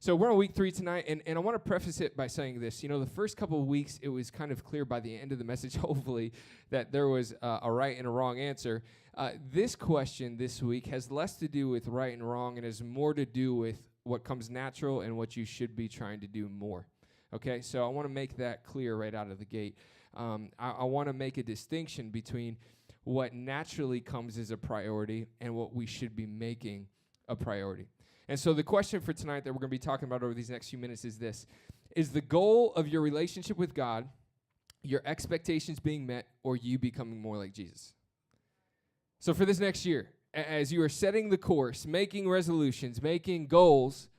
So we're on week 3 tonight, and I want to preface it by saying this. You know, the first couple of weeks, it was kind of clear by the end of the message, hopefully, that there was a right and a wrong answer. This question this week has less to do with right and wrong and has more to do with what comes natural and what you should be trying to do more. Okay, so I want to make that clear right out of the gate. I want to make a distinction between what naturally comes as a priority and what we should be making a priority. And so the question for tonight that we're going to be talking about over these next few minutes is this. Is the goal of your relationship with God, your expectations being met, or you becoming more like Jesus? So for this next year, as you are setting the course, making resolutions, making goals,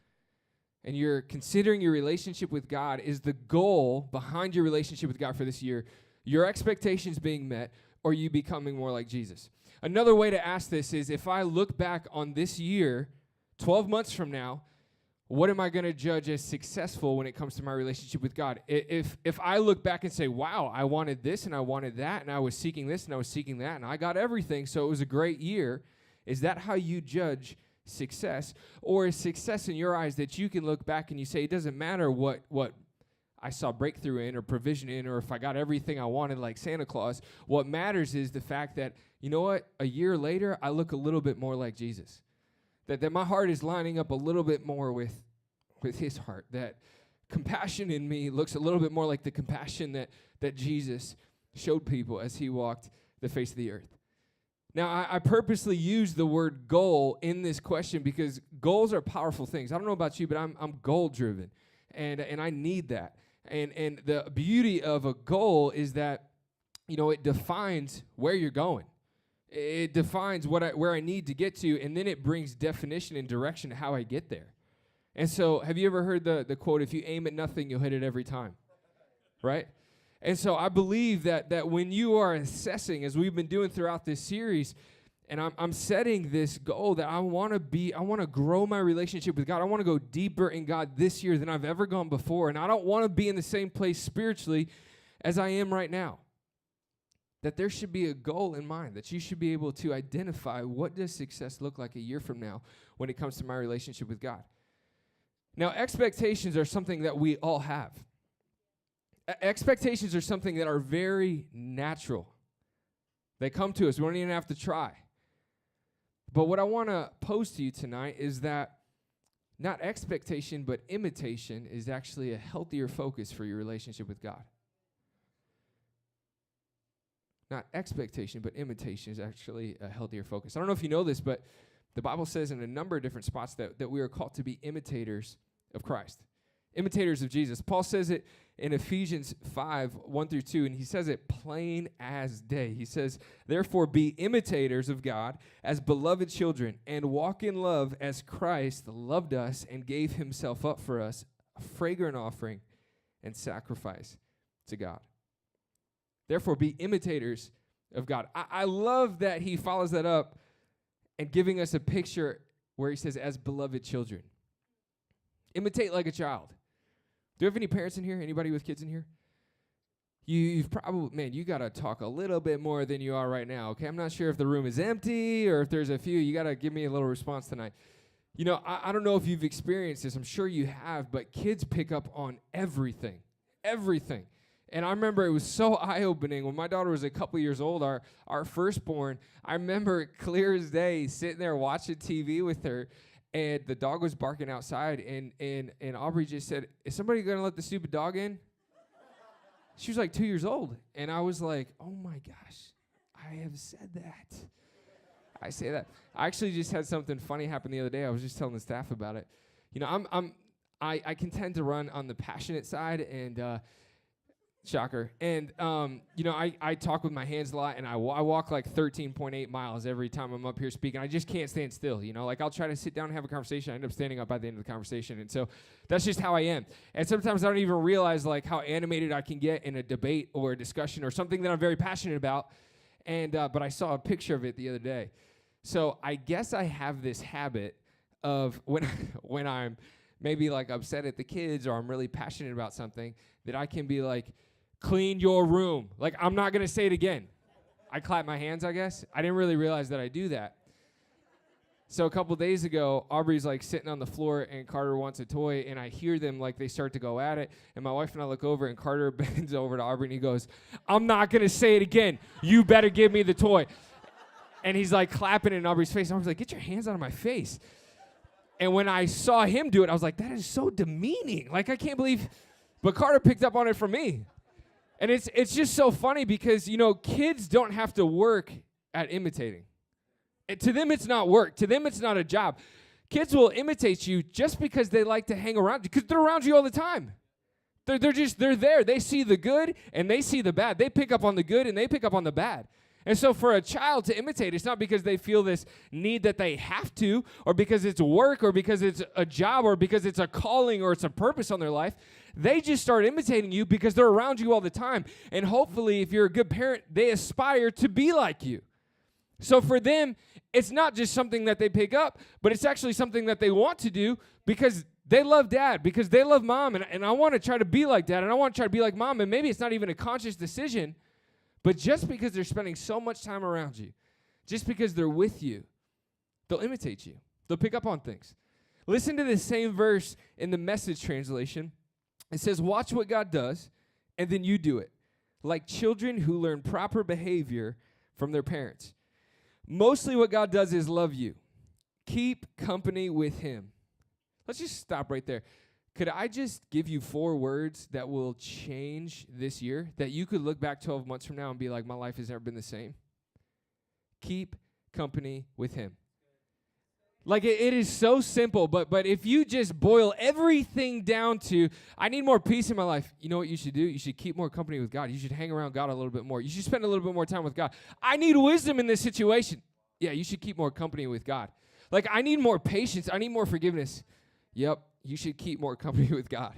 and you're considering your relationship with God, is the goal behind your relationship with God for this year, your expectations being met, or you becoming more like Jesus? Another way to ask this is, if I look back on this year, 12 months from now, what am I going to judge as successful when it comes to my relationship with God? If I look back and say, wow, I wanted this and I wanted that, and I was seeking this and I was seeking that, and I got everything, so it was a great year, is that how you judge success? Or is success in your eyes that you can look back and you say, it doesn't matter what I saw breakthrough in or provision in, or if I got everything I wanted like Santa Claus, what matters is the fact that, you know what, a year later, I look a little bit more like Jesus. That my heart is lining up a little bit more with his heart. That compassion in me looks a little bit more like the compassion that Jesus showed people as he walked the face of the earth. Now, I purposely use the word goal in this question because goals are powerful things. I don't know about you, but I'm goal-driven, and I need that. And the beauty of a goal is that, you know, it defines where you're going. It defines where I need to get to, and then it brings definition and direction to how I get there. And so, have you ever heard the quote, if you aim at nothing, you'll hit it every time, right? And so I believe that when you are assessing, as we've been doing throughout this series, and I'm setting this goal that I want to grow my relationship with God. I want to go deeper in God this year than I've ever gone before, and I don't want to be in the same place spiritually as I am right now. That there should be a goal in mind, that you should be able to identify what does success look like a year from now when it comes to my relationship with God. Now, expectations are something that we all have. Expectations are something that are very natural. They come to us. We don't even have to try. But what I want to pose to you tonight is that not expectation, but imitation is actually a healthier focus for your relationship with God. Not expectation, but imitation is actually a healthier focus. I don't know if you know this, but the Bible says in a number of different spots that we are called to be imitators of Christ, imitators of Jesus. Paul says it in Ephesians 5, 1 through 2, and he says it plain as day. He says, therefore be imitators of God as beloved children, and walk in love as Christ loved us and gave himself up for us, a fragrant offering and sacrifice to God. Therefore, be imitators of God. I love that he follows that up and giving us a picture where he says, as beloved children. Imitate like a child. Do you have any parents in here? Anybody with kids in here? You've probably, you got to talk a little bit more than you are right now, okay? I'm not sure if the room is empty or if there's a few. You got to give me a little response tonight. You know, I don't know if you've experienced this. I'm sure you have, but kids pick up on everything. Everything. And I remember it was so eye-opening. When my daughter was a couple years old, our firstborn, I remember clear as day sitting there watching TV with her, and the dog was barking outside, and Aubrey just said, is somebody going to let the stupid dog in? She was like 2 years old. And I was like, oh, my gosh, I have said that. I say that. I actually just had something funny happen the other day. I was just telling the staff about it. You know, I can tend to run on the passionate side, and shocker. And, you know, I talk with my hands a lot, and I walk like 13.8 miles every time I'm up here speaking. I just can't stand still, you know. Like, I'll try to sit down and have a conversation. I end up standing up by the end of the conversation. And so that's just how I am. And sometimes I don't even realize, like, how animated I can get in a debate or a discussion or something that I'm very passionate about. And but I saw a picture of it the other day. So I guess I have this habit of when I'm maybe, like, upset at the kids or I'm really passionate about something, that I can be like, clean your room. Like, I'm not going to say it again. I clap my hands, I guess. I didn't really realize that I do that. So a couple days ago, Aubrey's like sitting on the floor and Carter wants a toy, and I hear them like they start to go at it, and my wife and I look over, and Carter bends over to Aubrey and he goes, "I'm not going to say it again. You better give me the toy." And he's like clapping in Aubrey's face. And Aubrey's like, "Get your hands out of my face." And when I saw him do it, I was like, that is so demeaning. Like, I can't believe, but Carter picked up on it from me. And it's just so funny because, kids don't have to work at imitating. To them, it's not work. To them, it's not a job. Kids will imitate you just because they like to hang around you, because they're around you all the time. They're there. They see the good and they see the bad. They pick up on the good and they pick up on the bad. And so for a child to imitate, it's not because they feel this need that they have to, or because it's work, or because it's a job, or because it's a calling, or it's a purpose on their life. They just start imitating you because they're around you all the time. And hopefully, if you're a good parent, they aspire to be like you. So for them, it's not just something that they pick up, but it's actually something that they want to do because they love dad, because they love mom, and I want to try to be like dad, and I want to try to be like mom, and maybe it's not even a conscious decision, but just because they're spending so much time around you, just because they're with you, they'll imitate you. They'll pick up on things. Listen to this same verse in the Message translation. It says, "Watch what God does, and then you do it, like children who learn proper behavior from their parents. Mostly what God does is love you. Keep company with him." Let's just stop right there. Could I just give you 4 words that will change this year, that you could look back 12 months from now and be like, my life has never been the same? Keep company with him. Like, it is so simple, but if you just boil everything down to, I need more peace in my life, you know what you should do? You should keep more company with God. You should hang around God a little bit more. You should spend a little bit more time with God. I need wisdom in this situation. Yeah, you should keep more company with God. Like, I need more patience. I need more forgiveness. Yep, you should keep more company with God.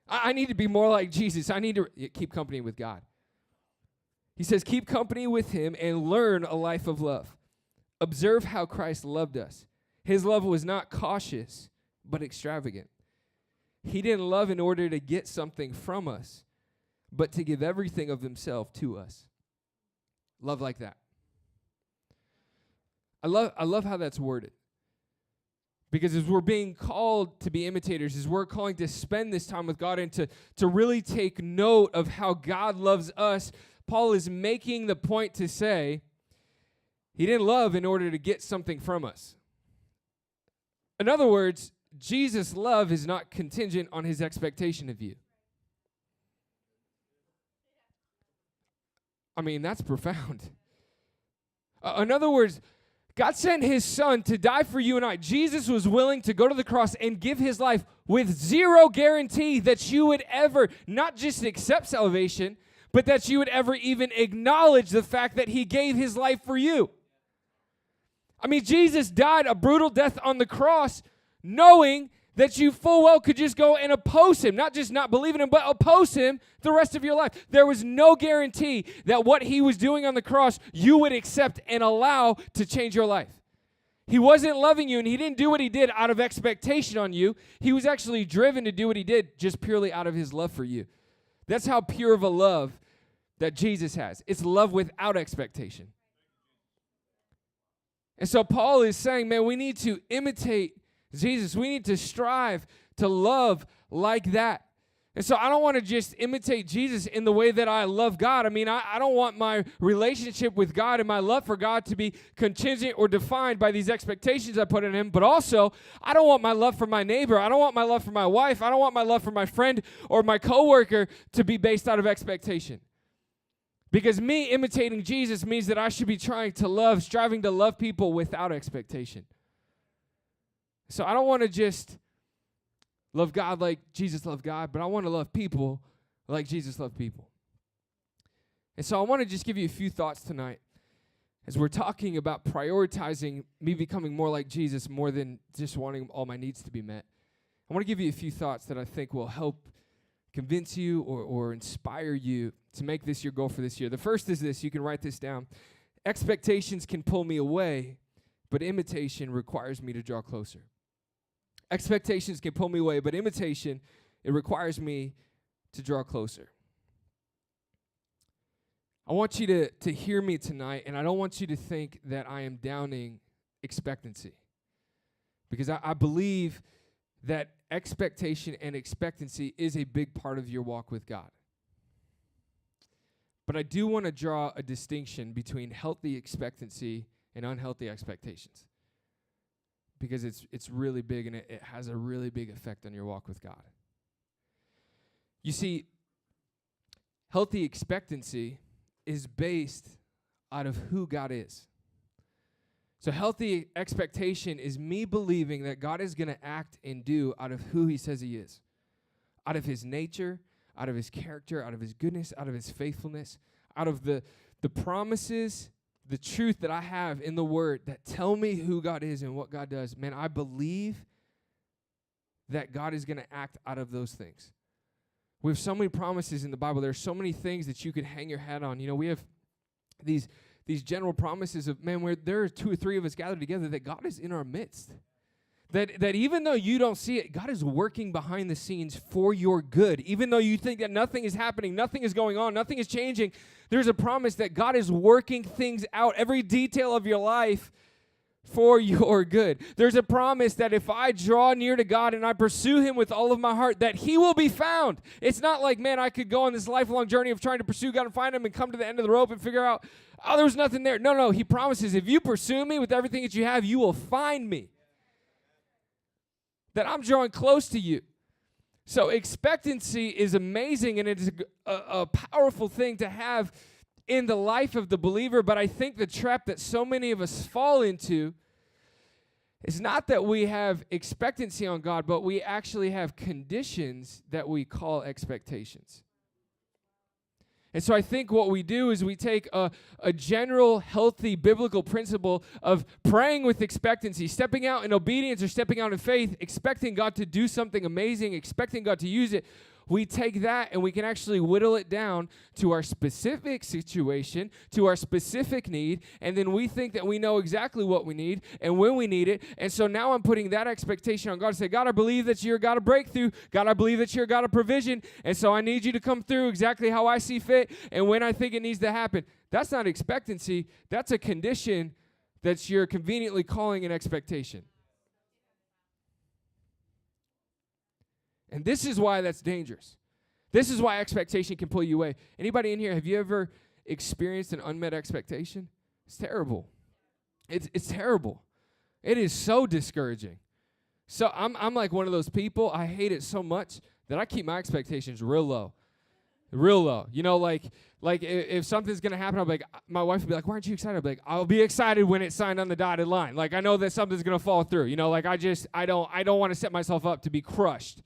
I need to be more like Jesus. I need to keep company with God. He says, keep company with him and learn a life of love. Observe how Christ loved us. His love was not cautious, but extravagant. He didn't love in order to get something from us, but to give everything of himself to us. Love like that. I love how that's worded. Because as we're being called to be imitators, as we're calling to spend this time with God and to really take note of how God loves us, Paul is making the point to say, he didn't love in order to get something from us. In other words, Jesus' love is not contingent on his expectation of you. I mean, that's profound. In other words, God sent his son to die for you and I. Jesus was willing to go to the cross and give his life with zero guarantee that you would ever not just accept salvation, but that you would ever even acknowledge the fact that he gave his life for you. I mean, Jesus died a brutal death on the cross knowing that you full well could just go and oppose him, not just not believe in him, but oppose him the rest of your life. There was no guarantee that what he was doing on the cross you would accept and allow to change your life. He wasn't loving you, and he didn't do what he did out of expectation on you. He was actually driven to do what he did just purely out of his love for you. That's how pure of a love that Jesus has. It's love without expectation. And so Paul is saying, man, we need to imitate Jesus. We need to strive to love like that. And so I don't want to just imitate Jesus in the way that I love God. I mean, I don't want my relationship with God and my love for God to be contingent or defined by these expectations I put in him. But also, I don't want my love for my neighbor. I don't want my love for my wife. I don't want my love for my friend or my coworker to be based out of expectation. Because me imitating Jesus means that I should be striving to love people without expectation. So I don't want to just love God like Jesus loved God, but I want to love people like Jesus loved people. And so I want to just give you a few thoughts tonight as we're talking about prioritizing me becoming more like Jesus more than just wanting all my needs to be met. I want to give you a few thoughts that I think will help convince you or inspire you to make this your goal for this year. The first is this. You can write this down. Expectations can pull me away, but imitation requires me to draw closer. Expectations can pull me away, but imitation, it requires me to draw closer. I want you to hear me tonight, and I don't want you to think that I am downing expectancy. Because I believe that expectation and expectancy is a big part of your walk with God. But I do want to draw a distinction between healthy expectancy and unhealthy expectations. Because it's really big, and it has a really big effect on your walk with God. You see, healthy expectancy is based out of who God is. So healthy expectation is me believing that God is going to act and do out of who he says he is. Out of his nature, out of his character, out of his goodness, out of his faithfulness, out of the promises, the truth that I have in the Word that tell me who God is and what God does. Man, I believe that God is going to act out of those things. We have so many promises in the Bible. There are so many things that you could hang your hat on. You know, we have these general promises of, man, where there are 2 or 3 of us gathered together, that God is in our midst. That even though you don't see it, God is working behind the scenes for your good. Even though you think that nothing is happening, nothing is going on, nothing is changing, there's a promise that God is working things out, every detail of your life, for your good. There's a promise that if I draw near to God and I pursue him with all of my heart, that he will be found. It's not like, man, I could go on this lifelong journey of trying to pursue God and find him and come to the end of the rope and figure out, oh, there was nothing there. No, he promises, if you pursue me with everything that you have, you will find me. That I'm drawing close to you. So expectancy is amazing, and it is a powerful thing to have in the life of the believer, but I think the trap that so many of us fall into is not that we have expectancy on God, but we actually have conditions that we call expectations. And so I think what we do is we take a general, healthy, biblical principle of praying with expectancy, stepping out in obedience or stepping out in faith, expecting God to do something amazing, expecting God to use it. We take that and we can actually whittle it down to our specific situation, to our specific need, and then we think that we know exactly what we need and when we need it. And so now I'm putting that expectation on God to say, God, I believe that you're God of breakthrough. God, I believe that you're God of provision. And so I need you to come through exactly how I see fit and when I think it needs to happen. That's not expectancy. That's a condition that you're conveniently calling an expectation. And this is why that's dangerous. This is why expectation can pull you away. Anybody in here, have you ever experienced an unmet expectation? It's terrible. It's terrible. It is so discouraging. So I'm like one of those people, I hate it so much that I keep my expectations real low. Real low. You know, like if something's going to happen, I'll be like, my wife will be like, why aren't you excited? I'll be like, I'll be excited when it's signed on the dotted line. Like, I know that something's going to fall through. You know, like I don't want to set myself up to be crushed.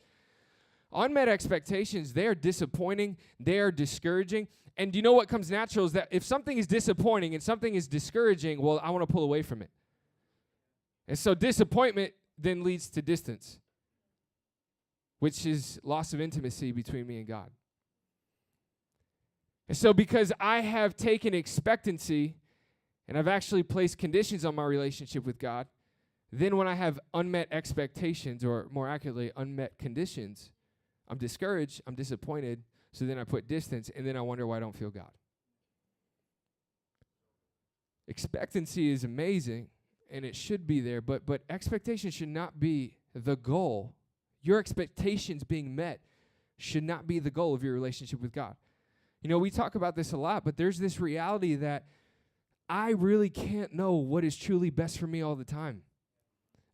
Unmet expectations, they are disappointing, they are discouraging, and you know what comes natural is that if something is disappointing and something is discouraging, well, I want to pull away from it. And so disappointment then leads to distance, which is loss of intimacy between me and God. And so because I have taken expectancy and I've actually placed conditions on my relationship with God, then when I have unmet expectations, or more accurately, unmet conditions, I'm discouraged, I'm disappointed, so then I put distance, and then I wonder why I don't feel God. Expectancy is amazing, and it should be there, but expectation should not be the goal. Your expectations being met should not be the goal of your relationship with God. You know, we talk about this a lot, but there's this reality that I really can't know what is truly best for me all the time.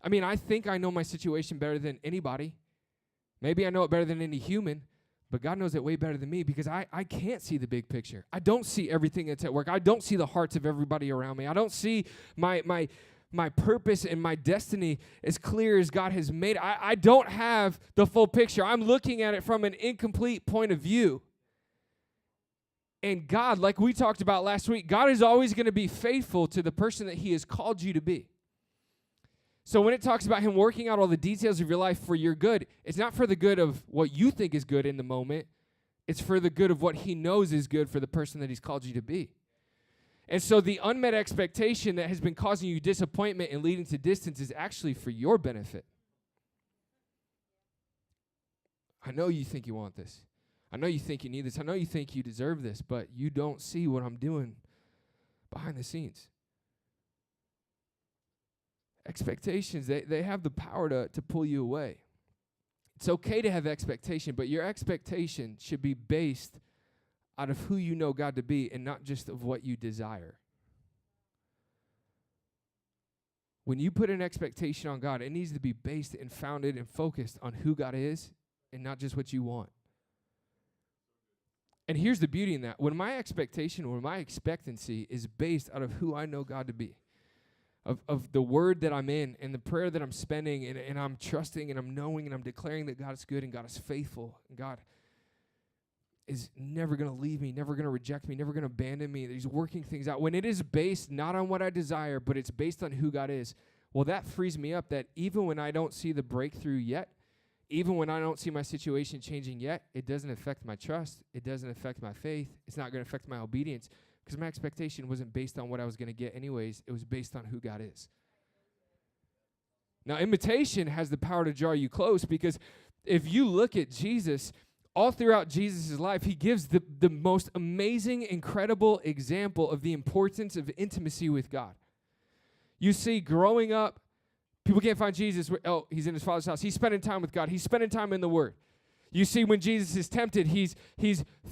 I mean, I think I know my situation better than anybody. Maybe I know it better than any human, but God knows it way better than me because I can't see the big picture. I don't see everything that's at work. I don't see the hearts of everybody around me. I don't see my purpose and my destiny as clear as God has made it. I don't have the full picture. I'm looking at it from an incomplete point of view. And God, like we talked about last week, God is always going to be faithful to the person that he has called you to be. So when it talks about him working out all the details of your life for your good, it's not for the good of what you think is good in the moment. It's for the good of what he knows is good for the person that he's called you to be. And so the unmet expectation that has been causing you disappointment and leading to distance is actually for your benefit. I know you think you want this. I know you think you need this. I know you think you deserve this, but you don't see what I'm doing behind the scenes. Expectations, they have the power to pull you away. It's okay to have expectation, but your expectation should be based out of who you know God to be and not just of what you desire. When you put an expectation on God, it needs to be based and founded and focused on who God is and not just what you want. And here's the beauty in that. When my expectation, when my expectancy is based out of who I know God to be, of the word that I'm in and the prayer that I'm spending, and I'm trusting and I'm knowing and I'm declaring that God is good and God is faithful and God is never going to leave me, never going to reject me, never going to abandon me, that he's working things out. When it is based not on what I desire, but it's based on who God is, well, that frees me up that even when I don't see the breakthrough yet, even when I don't see my situation changing yet, it doesn't affect my trust. It doesn't affect my faith. It's not going to affect my obedience because my expectation wasn't based on what I was going to get anyways. It was based on who God is. Now, imitation has the power to draw you close because if you look at Jesus, all throughout Jesus' life, he gives the most amazing, incredible example of the importance of intimacy with God. You see, growing up, people can't find Jesus. Oh, he's in his Father's house. He's spending time with God. He's spending time in the Word. You see, when Jesus is tempted, he's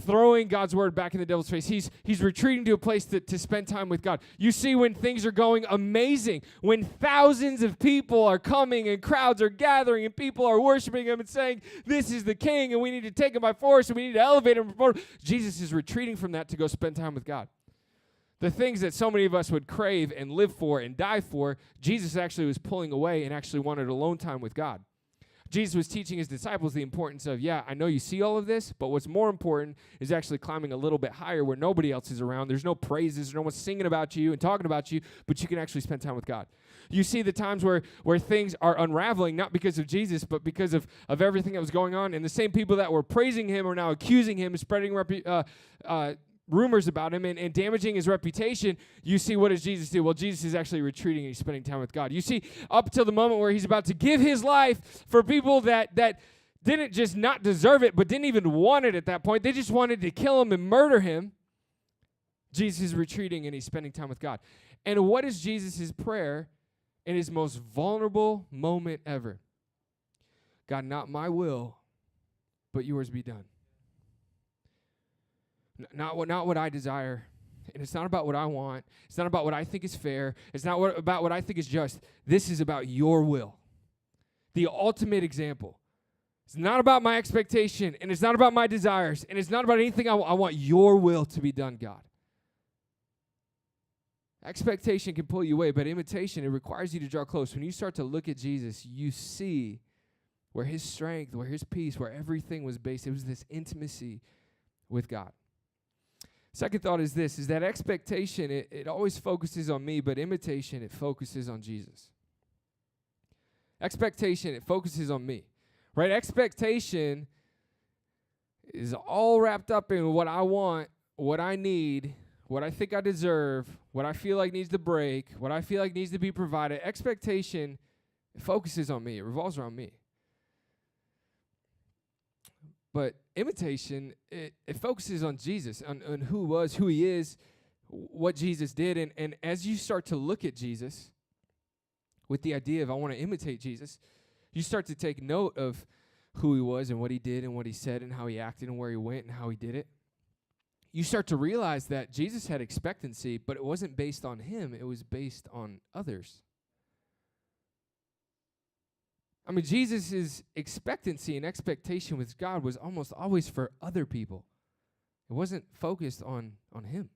throwing God's word back in the devil's face. He's retreating to a place to spend time with God. You see, when things are going amazing, when thousands of people are coming and crowds are gathering and people are worshiping him and saying, this is the king and we need to take him by force and we need to elevate him. Jesus is retreating from that to go spend time with God. The things that so many of us would crave and live for and die for, Jesus actually was pulling away and actually wanted alone time with God. Jesus was teaching his disciples the importance of, yeah, I know you see all of this, but what's more important is actually climbing a little bit higher where nobody else is around. There's no praises, no one's singing about you and talking about you, but you can actually spend time with God. You see the times where things are unraveling, not because of Jesus, but because of everything that was going on. And the same people that were praising him are now accusing him and spreading rumors about him and damaging his reputation. You see, what does Jesus do? Well, Jesus is actually retreating and he's spending time with God. You see, up till the moment where he's about to give his life for people that didn't just not deserve it, but didn't even want it at that point. They just wanted to kill him and murder him. Jesus is retreating and he's spending time with God. And what is Jesus' prayer in his most vulnerable moment ever? God, not my will, but yours be done. Not what I desire, and it's not about what I want. It's not about what I think is fair. It's not about what I think is just. This is about your will, the ultimate example. It's not about my expectation, and it's not about my desires, and it's not about anything I want your will to be done, God. Expectation can pull you away, but imitation, it requires you to draw close. When you start to look at Jesus, you see where his strength, where his peace, where everything was based. It was this intimacy with God. Second thought is this, is that expectation, it always focuses on me, but imitation, it focuses on Jesus. Expectation, it focuses on me, right? Expectation is all wrapped up in what I want, what I need, what I think I deserve, what I feel like needs to break, what I feel like needs to be provided. Expectation, it focuses on me. It revolves around me. But imitation, it focuses on Jesus, on who he is, what Jesus did. And as you start to look at Jesus with the idea of I want to imitate Jesus, you start to take note of who he was and what he did and what he said and how he acted and where he went and how he did it. You start to realize that Jesus had expectancy, but it wasn't based on him. It was based on others. I mean, Jesus' expectancy and expectation with God was almost always for other people. It wasn't focused on him.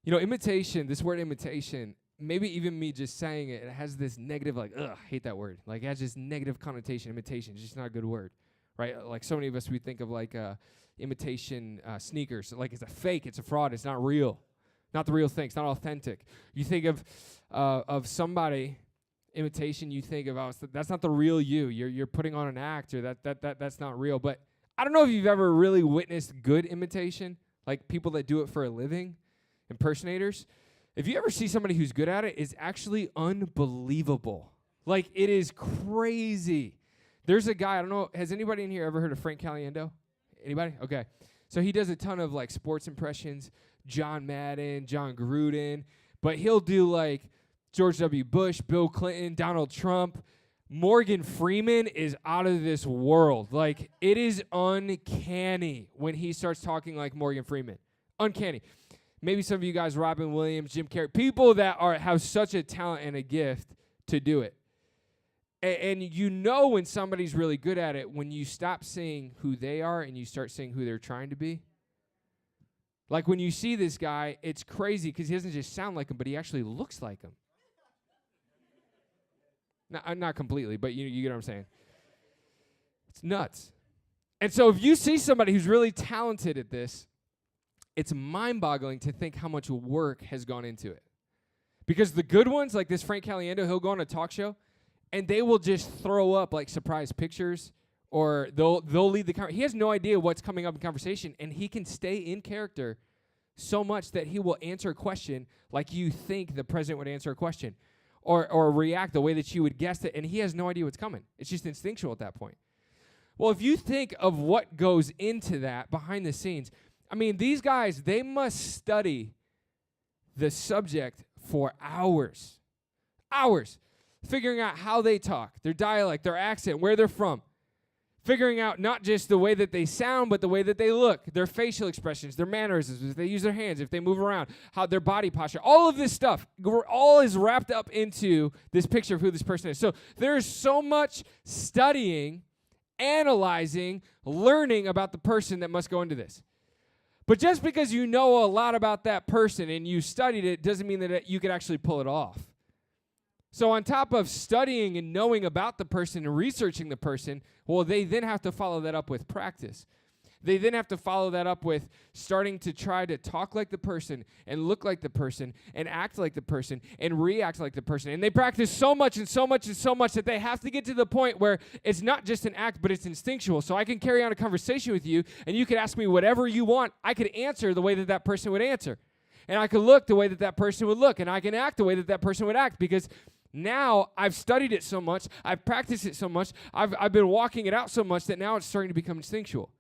You know, imitation, this word imitation, maybe even me just saying it, it has this negative, like, ugh, hate that word. Like, it has this negative connotation. Imitation is just not a good word, right? Like, so many of us, we think of, like, imitation sneakers. Like, it's a fake, it's a fraud, it's not real. Not the real thing, it's not authentic. You think of somebody... Imitation, you think of, that's not the real you. You're putting on an act, or that's not real. But I don't know if you've ever really witnessed good imitation, like people that do it for a living, impersonators. If you ever see somebody who's good at it, it's actually unbelievable. Like, it is crazy. There's a guy, I don't know, has anybody in here ever heard of Frank Caliendo? Anybody? Okay. So he does a ton of, like, sports impressions, John Madden, John Gruden, but he'll do, like, George W. Bush, Bill Clinton, Donald Trump. Morgan Freeman is out of this world. Like, it is uncanny when he starts talking like Morgan Freeman. Uncanny. Maybe some of you guys, Robin Williams, Jim Carrey, people that have such a talent and a gift to do it. And you know when somebody's really good at it when you stop seeing who they are and you start seeing who they're trying to be. Like when you see this guy, it's crazy because he doesn't just sound like him, but he actually looks like him. Not completely, but you get what I'm saying. It's nuts. And so if you see somebody who's really talented at this, it's mind-boggling to think how much work has gone into it. Because the good ones, like this Frank Caliendo, he'll go on a talk show, and they will just throw up like surprise pictures, or they'll lead the conversation. He has no idea what's coming up in conversation, and he can stay in character so much that he will answer a question like you think the president would answer a question, or react the way that you would guess it, and he has no idea what's coming. It's just instinctual at that point. Well, if you think of what goes into that behind the scenes, I mean, these guys, they must study the subject for hours. Hours. Figuring out how they talk, their dialect, their accent, where they're from. Figuring out not just the way that they sound, but the way that they look, their facial expressions, their mannerisms, if they use their hands, if they move around, how their body posture, all of this stuff, all is wrapped up into this picture of who this person is. So there's so much studying, analyzing, learning about the person that must go into this. But just because you know a lot about that person and you studied it doesn't mean that you could actually pull it off. So on top of studying and knowing about the person and researching the person, well, they then have to follow that up with practice. They then have to follow that up with starting to try to talk like the person and look like the person and act like the person and react like the person. And they practice so much and so much and so much that they have to get to the point where it's not just an act, but it's instinctual. So I can carry on a conversation with you, and you could ask me whatever you want. I could answer the way that that person would answer. And I could look the way that that person would look. And I can act the way that that person would act, because now I've studied it so much, I've practiced it so much, I've been walking it out so much that now it's starting to become instinctual.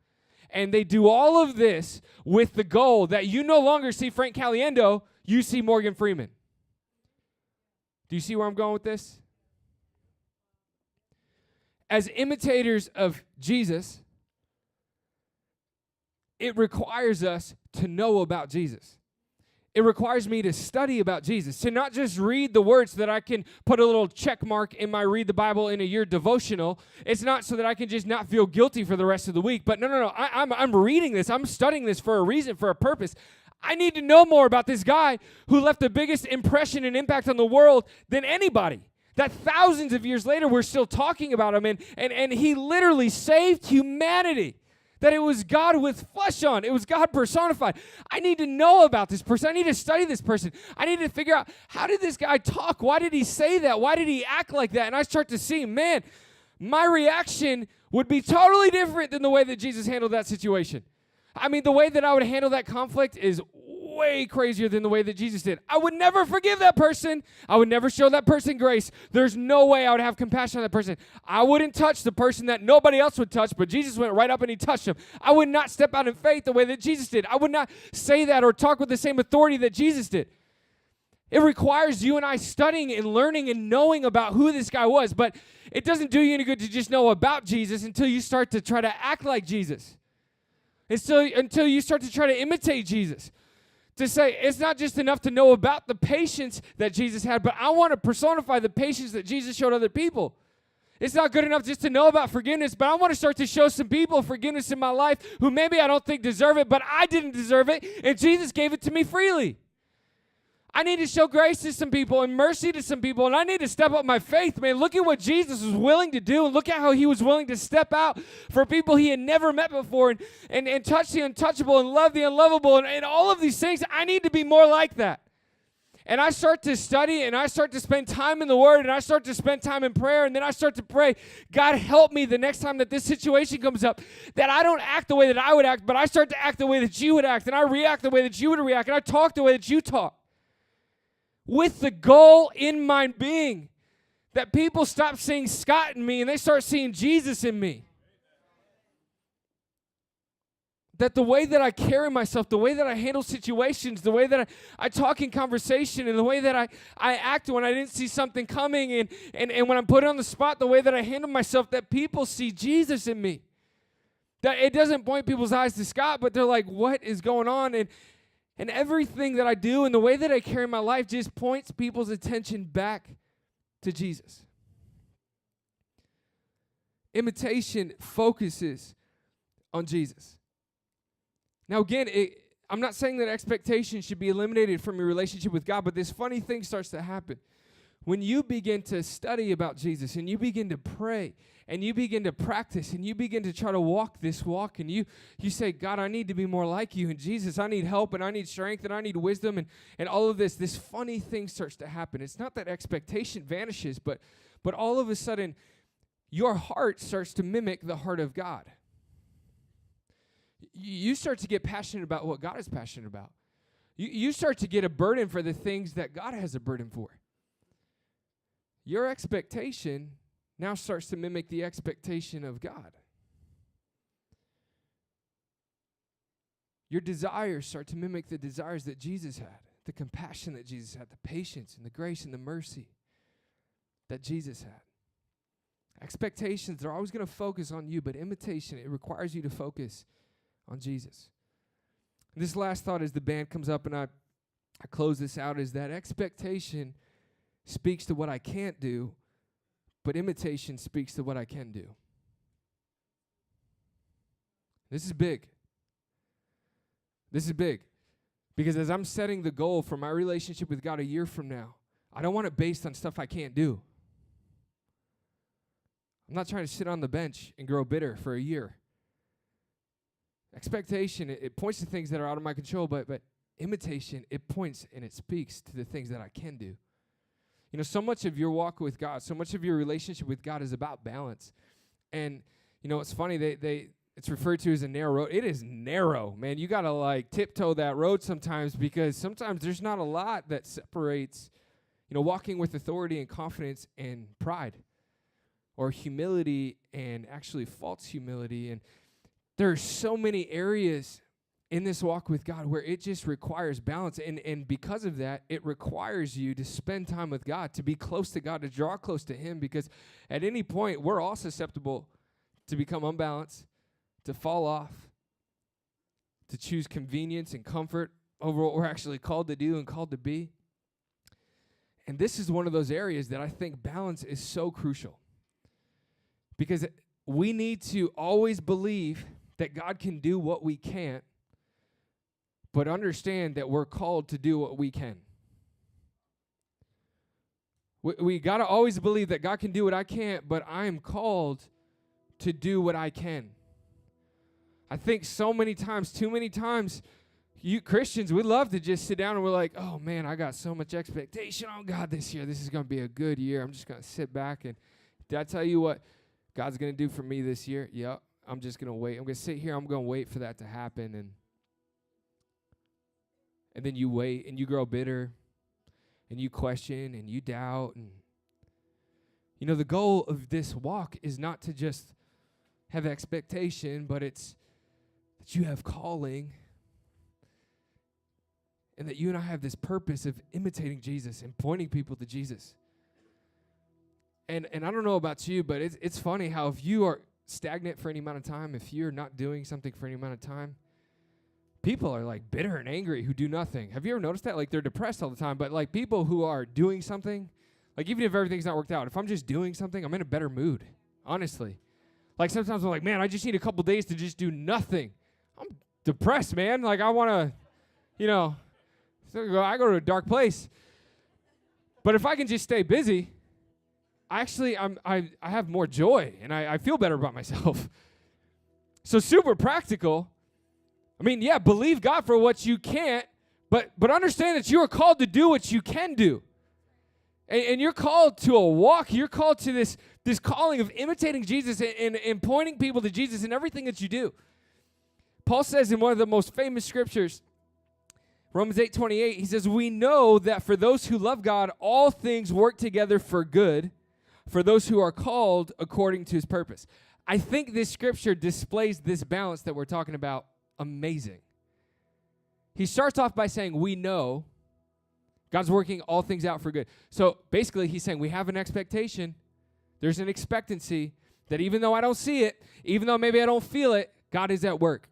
And they do all of this with the goal that you no longer see Frank Caliendo, you see Morgan Freeman. Do you see where I'm going with this? As imitators of Jesus, it requires us to know about Jesus. It requires me to study about Jesus, to not just read the words so that I can put a little check mark in my Read the Bible in a Year devotional. It's not so that I can just not feel guilty for the rest of the week. But no. I'm reading this. I'm studying this for a reason, for a purpose. I need to know more about this guy who left the biggest impression and impact on the world than anybody. That thousands of years later, we're still talking about him. And he literally saved humanity. That it was God with flesh on. It was God personified. I need to know about this person. I need to study this person. I need to figure out, how did this guy talk? Why did he say that? Why did he act like that? And I start to see, man, my reaction would be totally different than the way that Jesus handled that situation. I mean, the way that I would handle that conflict is way crazier than the way that Jesus did. I would never forgive that person. I would never show that person grace. There's no way I would have compassion on that person. I wouldn't touch the person that nobody else would touch, but Jesus went right up and he touched him. I would not step out in faith the way that Jesus did. I would not say that or talk with the same authority that Jesus did. It requires you and I studying and learning and knowing about who this guy was, but it doesn't do you any good to just know about Jesus until you start to try to act like Jesus. Until you start to try to imitate Jesus. To say it's not just enough to know about the patience that Jesus had, but I want to personify the patience that Jesus showed other people. It's not good enough just to know about forgiveness, but I want to start to show some people forgiveness in my life who maybe I don't think deserve it, but I didn't deserve it, and Jesus gave it to me freely. I need to show grace to some people and mercy to some people, and I need to step up my faith, man. Look at what Jesus was willing to do, and look at how he was willing to step out for people he had never met before and touch the untouchable and love the unlovable and all of these things. I need to be more like that. And I start to study, and I start to spend time in the Word, and I start to spend time in prayer, and then I start to pray, God, help me the next time that this situation comes up, that I don't act the way that I would act, but I start to act the way that you would act, and I react the way that you would react, and I talk the way that you talk. With the goal in mind being that people stop seeing Scott in me and they start seeing Jesus in me. that the way that I carry myself, the way that I handle situations, the way that I talk in conversation, and the way that I act when I didn't see something coming, and when I'm put on the spot, the way that I handle myself, that people see Jesus in me. That it doesn't point people's eyes to Scott, but they're like, what is going on? And everything that I do and the way that I carry my life just points people's attention back to Jesus. Imitation focuses on Jesus. Now, again, I'm not saying that expectation should be eliminated from your relationship with God, but this funny thing starts to happen. When you begin to study about Jesus and you begin to pray and you begin to practice and you begin to try to walk this walk and you say, God, I need to be more like you, and Jesus, I need help and I need strength and I need wisdom and all of this funny thing starts to happen. It's not that expectation vanishes, but all of a sudden your heart starts to mimic the heart of God. You start to get passionate about what God is passionate about. You start to get a burden for the things that God has a burden for. Your expectation now starts to mimic the expectation of God. Your desires start to mimic the desires that Jesus had, the compassion that Jesus had, the patience and the grace and the mercy that Jesus had. Expectations, they're always going to focus on you, but imitation, it requires you to focus on Jesus. This last thought as the band comes up and I close this out is that expectation speaks to what I can't do, but imitation speaks to what I can do. This is big. This is big. Because as I'm setting the goal for my relationship with God a year from now, I don't want it based on stuff I can't do. I'm not trying to sit on the bench and grow bitter for a year. Expectation, it points to things that are out of my control, but imitation, it points and it speaks to the things that I can do. You know, so much of your walk with God, so much of your relationship with God is about balance. And, you know, it's funny, it's referred to as a narrow road. It is narrow, man. You got to, like, tiptoe that road sometimes because sometimes there's not a lot that separates, you know, walking with authority and confidence and pride or humility and actually false humility. And there are so many areas in this walk with God where it just requires balance. And because of that, it requires you to spend time with God, to be close to God, to draw close to Him, because at any point, we're all susceptible to become unbalanced, to fall off, to choose convenience and comfort over what we're actually called to do and called to be. And this is one of those areas that I think balance is so crucial, because we need to always believe that God can do what we can't, but understand that we're called to do what we can. We got to always believe that God can do what I can't, but I'm called to do what I can. I think so many times, too many times, you Christians, we love to just sit down and we're like, oh man, I got so much expectation on God this year. This is going to be a good year. I'm just going to sit back and did I tell you what God's going to do for me this year? Yep. I'm just going to wait. I'm going to sit here. I'm going to wait for that to happen. And then you wait and you grow bitter and you question and you doubt. And, you know, the goal of this walk is not to just have expectation, but it's that you have calling and that you and I have this purpose of imitating Jesus and pointing people to Jesus. And I don't know about you, but it's funny how if you are stagnant for any amount of time, if you're not doing something for any amount of time, people are like bitter and angry who do nothing. Have you ever noticed that? Like they're depressed all the time, but like people who are doing something, like even if everything's not worked out, if I'm just doing something, I'm in a better mood, honestly. Like sometimes I'm like, man, I just need a couple days to just do nothing. I'm depressed, man. Like I want to, you know, I go to a dark place. But if I can just stay busy, I have more joy and I feel better about myself. So super practical. I mean, yeah, believe God for what you can't, but understand that you are called to do what you can do. And you're called to a walk. You're called to this calling of imitating Jesus and pointing people to Jesus in everything that you do. Paul says in one of the most famous scriptures, Romans 8:28, he says, we know that for those who love God, all things work together for good, for those who are called according to His purpose. I think this scripture displays this balance that we're talking about amazing. He starts off by saying, we know God's working all things out for good. So basically, he's saying we have an expectation. There's an expectancy that even though I don't see it, even though maybe I don't feel it, God is at work.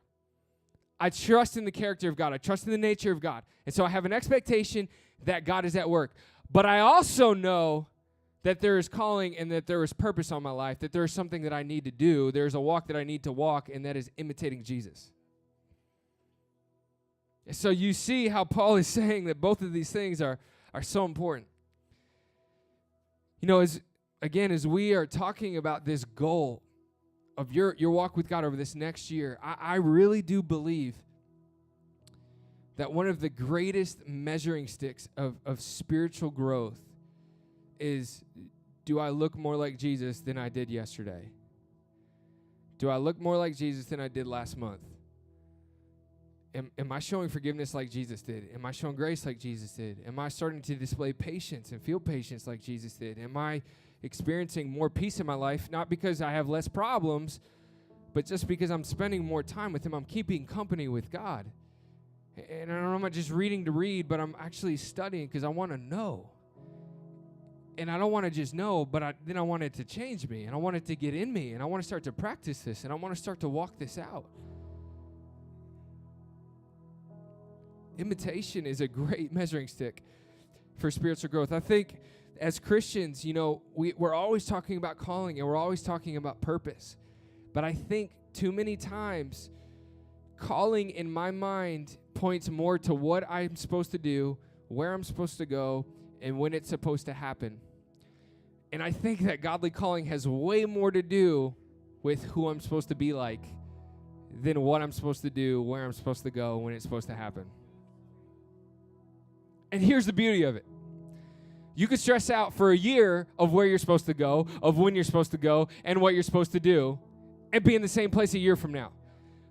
I trust in the character of God. I trust in the nature of God. And so I have an expectation that God is at work. But I also know that there is calling and that there is purpose on my life, that there is something that I need to do. There's a walk that I need to walk, and that is imitating Jesus. So you see how Paul is saying that both of these things are so important. You know, as we are talking about this goal of your walk with God over this next year, I really do believe that one of the greatest measuring sticks of spiritual growth is, do I look more like Jesus than I did yesterday? Do I look more like Jesus than I did last month? Am I showing forgiveness like Jesus did? Am I showing grace like Jesus did? Am I starting to display patience and feel patience like Jesus did? Am I experiencing more peace in my life, not because I have less problems, but just because I'm spending more time with Him? I'm keeping company with God. And I'm not just reading to read, but I'm actually studying because I want to know. And I don't want to just know, but then I want it to change me, and I want it to get in me, and I want to start to practice this, and I want to start to walk this out. Imitation is a great measuring stick for spiritual growth. I think as Christians, you know, we're always talking about calling, and we're always talking about purpose. But I think too many times, calling in my mind points more to what I'm supposed to do, where I'm supposed to go, and when it's supposed to happen. And I think that godly calling has way more to do with who I'm supposed to be like than what I'm supposed to do, where I'm supposed to go, when it's supposed to happen. And here's the beauty of it. You could stress out for a year of where you're supposed to go, of when you're supposed to go, and what you're supposed to do, and be in the same place a year from now.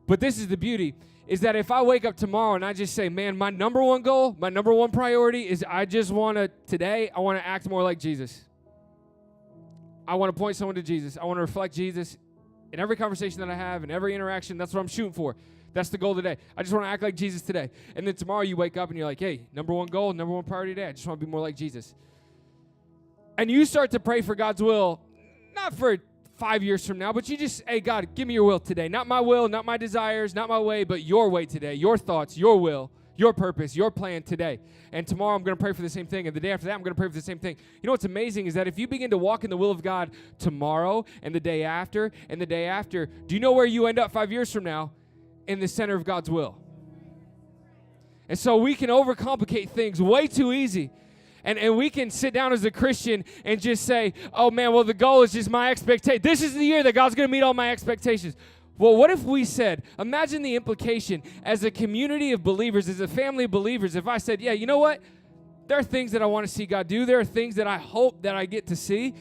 But this is the beauty, is that if I wake up tomorrow and I just say, man, my number one goal, my number one priority is I want to act more like Jesus. I want to point someone to Jesus. I want to reflect Jesus in every conversation that I have, in every interaction. That's what I'm shooting for. That's the goal today. I just want to act like Jesus today. And then tomorrow you wake up and you're like, hey, number one goal, number one priority today, I just want to be more like Jesus. And you start to pray for God's will, not for 5 years from now, but you just, hey, God, give me your will today. Not my will, not my desires, not my way, but your way today, your thoughts, your will, your purpose, your plan today. And tomorrow I'm going to pray for the same thing, and the day after that I'm going to pray for the same thing. You know what's amazing is that if you begin to walk in the will of God tomorrow and the day after and the day after, do you know where you end up 5 years from now? In the center of God's will. And so we can overcomplicate things way too easy. And we can sit down as a Christian and just say, oh man, well the goal is just my expectation. This is the year that God's going to meet all my expectations. Well, what if we said, imagine the implication as a community of believers, as a family of believers, if I said, yeah, you know what? There are things that I want to see God do. There are things that I hope that I get to see.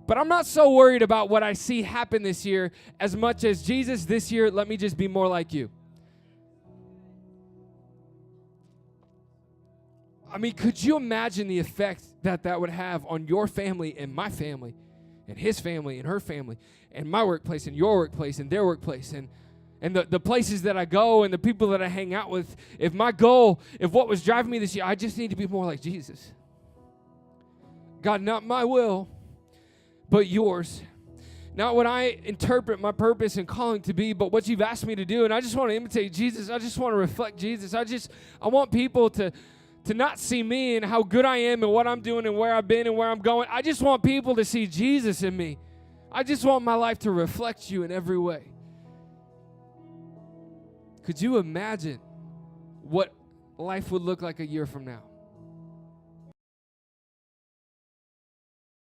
But I'm not so worried about what I see happen this year as much as, Jesus, this year, let me just be more like you. I mean, could you imagine the effect that would have on your family and my family and his family and her family and my workplace and your workplace and their workplace and the places that I go and the people that I hang out with? If my goal, if what was driving me this year, I just need to be more like Jesus. God, not my will, but yours. Not what I interpret my purpose and calling to be, but what you've asked me to do. And I just want to imitate Jesus. I just want to reflect Jesus. I want people to not see me and how good I am and what I'm doing and where I've been and where I'm going. I just want people to see Jesus in me. I just want my life to reflect you in every way. Could you imagine what life would look like a year from now?